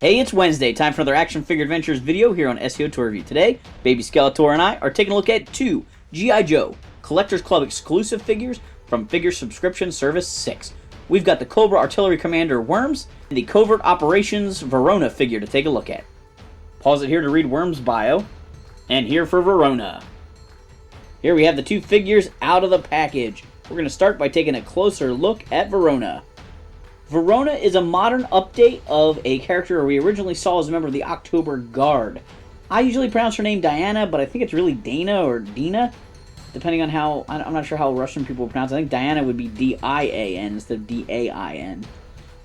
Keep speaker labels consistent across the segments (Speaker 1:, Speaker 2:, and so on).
Speaker 1: Hey, it's Wednesday, time for another Action Figure Adventures video here on SEO Tour Review. Today, Baby Skeletor and I are taking a look at two GI Joe Collectors Club exclusive figures from Figure Subscription Service 6. We've got the Cobra Artillery Commander W.O.R.M.S and the Covert Operations Verona figure to take a look at. Pause it here to read W.O.R.M.'s bio, and here for Verona. Here we have the two figures out of the package. We're going to start by taking a closer look at Verona. Verona is a modern update of a character we originally saw as a member of the October Guard. I usually pronounce her name Diana, but I think it's really Dana or Dina, depending on how, I'm not sure how Russian people pronounce it. I think Diana would be D-I-A-N instead of D-A-I-N.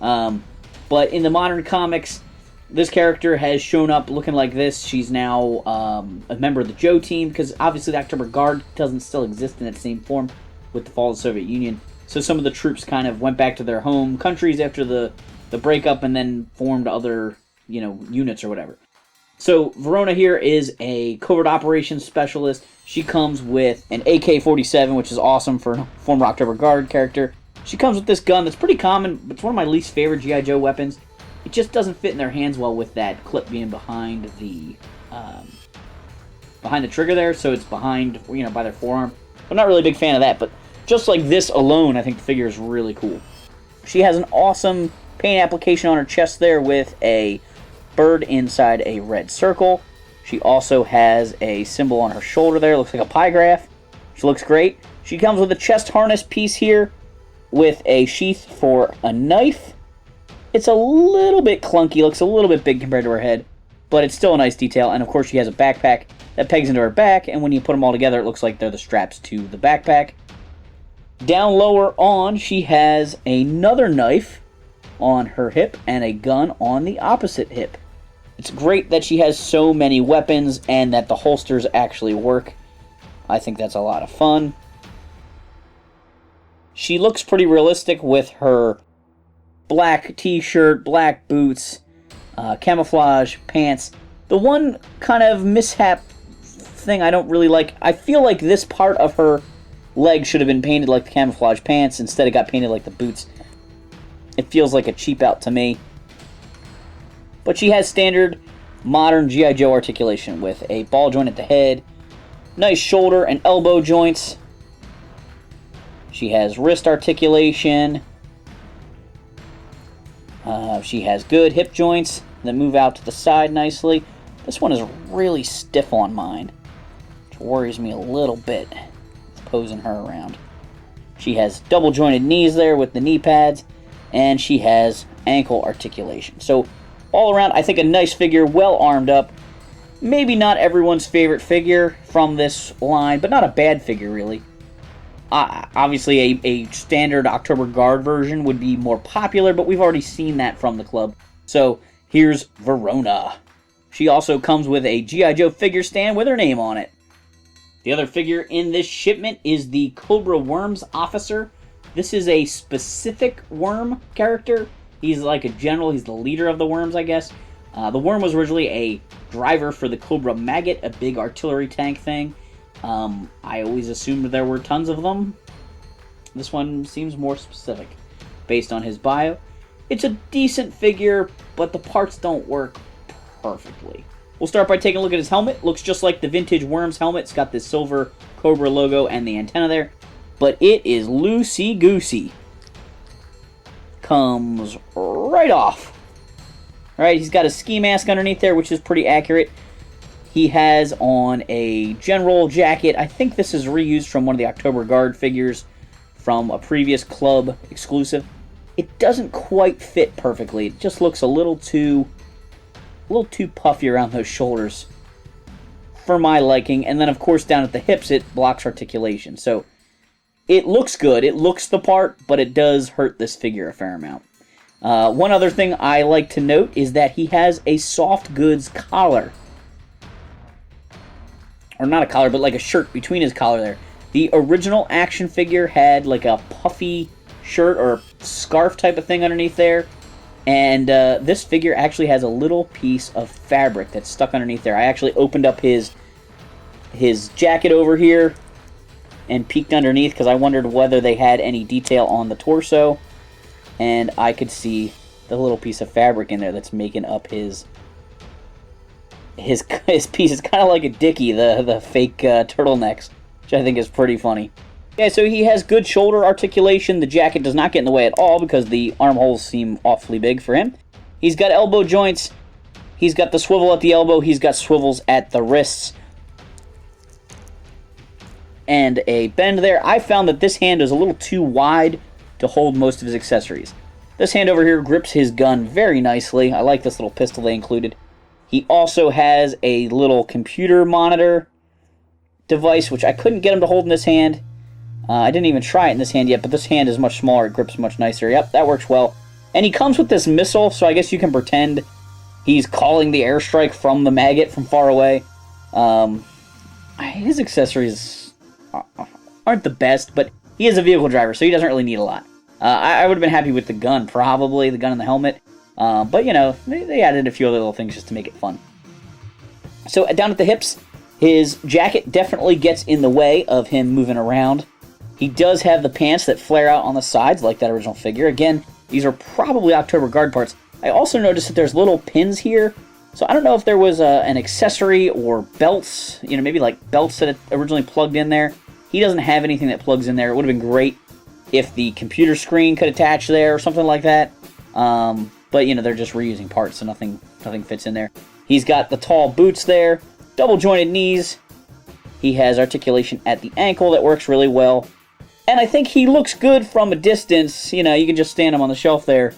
Speaker 1: But in the modern comics, this character has shown up looking like this. She's now a member of the Joe team, because obviously the October Guard doesn't still exist in its same form with the fall of the Soviet Union. So some of the troops kind of went back to their home countries after the breakup and then formed other, units or whatever. So Verona here is a covert operations specialist. She comes with an AK-47, which is awesome for a former October Guard character. She comes with this gun that's pretty common, but it's one of my least favorite GI Joe weapons. It just doesn't fit in their hands well with that clip being behind the trigger there, so it's behind, by their forearm. I'm not really a big fan of that, but just like this alone, I think the figure is really cool. She has an awesome paint application on her chest there with a bird inside a red circle. She also has a symbol on her shoulder there. Looks like a pie graph. She looks great. She comes with a chest harness piece here with a sheath for a knife. It's a little bit clunky. Looks a little bit big compared to her head, but it's still a nice detail. And of course, she has a backpack that pegs into her back, and when you put them all together, it looks like they're the straps to the backpack. Down lower on, she has another knife on her hip and a gun on the opposite hip. It's great that she has so many weapons and that the holsters actually work. I think that's a lot of fun. She looks pretty realistic with her black t-shirt, black boots, camouflage pants. The one kind of mishap thing I don't really like, I feel like this part of her leg should have been painted like the camouflage pants. Instead, it got painted like the boots. It feels like a cheap out to me. But she has standard modern GI Joe articulation with a ball joint at the head, nice shoulder and elbow joints. She has wrist articulation. She has good hip joints that move out to the side nicely. This one is really stiff on mine, which worries me a little bit. Posing her around. She has double jointed knees there with the knee pads, and she has ankle articulation. So all around, I think a nice figure, well armed up. Maybe not everyone's favorite figure from this line, but not a bad figure really. Obviously a standard October Guard version would be more popular, but we've already seen that from the club. So here's Verona. She also comes with a GI Joe figure stand with her name on it. The other figure in this shipment is the Cobra WORMS Officer. This is a specific worm character. He's like a general. He's the leader of the worms, I guess. The worm was originally a driver for the Cobra Maggot, a big artillery tank thing. I always assumed there were tons of them. This one seems more specific based on his bio. It's a decent figure, but the parts don't work perfectly. We'll start by taking a look at his helmet. Looks just like the vintage WORMS helmet. It's got this silver Cobra logo and the antenna there. But it is loosey-goosey. Comes right off. Alright, he's got a ski mask underneath there, which is pretty accurate. He has on a general jacket. I think this is reused from one of the October Guard figures from a previous club exclusive. It doesn't quite fit perfectly. It just looks a little too puffy around those shoulders for my liking. And then, of course, down at the hips, it blocks articulation. So it looks good. It looks the part, but it does hurt this figure a fair amount. One other thing I like to note is that he has a soft goods collar. Or not a collar, but like a shirt between his collar there. The original action figure had like a puffy shirt or scarf type of thing underneath there. And this figure actually has a little piece of fabric that's stuck underneath there. I actually opened up his jacket over here and peeked underneath because I wondered whether they had any detail on the torso. And I could see the little piece of fabric in there that's making up his piece. It's kind of like a dickie, the fake turtlenecks, which I think is pretty funny. Yeah, so he has good shoulder articulation. The jacket does not get in the way at all because the armholes seem awfully big for him. He's got elbow joints. He's got the swivel at the elbow. He's got swivels at the wrists. And a bend there. I found that this hand is a little too wide to hold most of his accessories. This hand over here grips his gun very nicely. I like this little pistol they included. He also has a little computer monitor device, which I couldn't get him to hold in this hand. I didn't even try it in this hand yet, but this hand is much smaller. It grips much nicer. Yep, that works well. And he comes with this missile, so I guess you can pretend he's calling the airstrike from the maggot from far away. His accessories aren't the best, but he is a vehicle driver, so he doesn't really need a lot. I would have been happy with the gun, probably, the gun and the helmet. But, you know, they added a few other little things just to make it fun. So, down at the hips, his jacket definitely gets in the way of him moving around. He does have the pants that flare out on the sides, like that original figure. Again, these are probably October guard parts. I also noticed that there's little pins here. So I don't know if there was an accessory or belts, you know, maybe like belts that originally plugged in there. He doesn't have anything that plugs in there. It would have been great if the computer screen could attach there or something like that. But, you know, they're just reusing parts, so nothing fits in there. He's got the tall boots there, double jointed knees. He has articulation at the ankle that works really well. And I think he looks good from a distance. You know, you can just stand him on the shelf there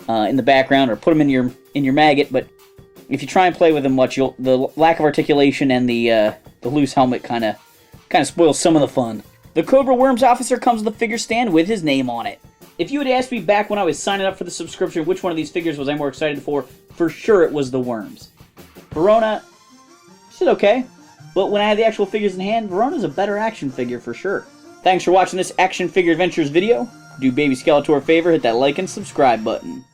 Speaker 1: in the background or put him in your maggot. But if you try and play with him much, the lack of articulation and the loose helmet kind of spoils some of the fun. The Cobra WORMS Officer comes with a figure stand with his name on it. If you had asked me back when I was signing up for the subscription which one of these figures was I more excited for sure it was the WORMS. Verona, she's okay. But when I had the actual figures in hand, Verona's a better action figure for sure. Thanks for watching this Action Figure Adventures video. Do Baby Skeletor a favor, hit that like and subscribe button.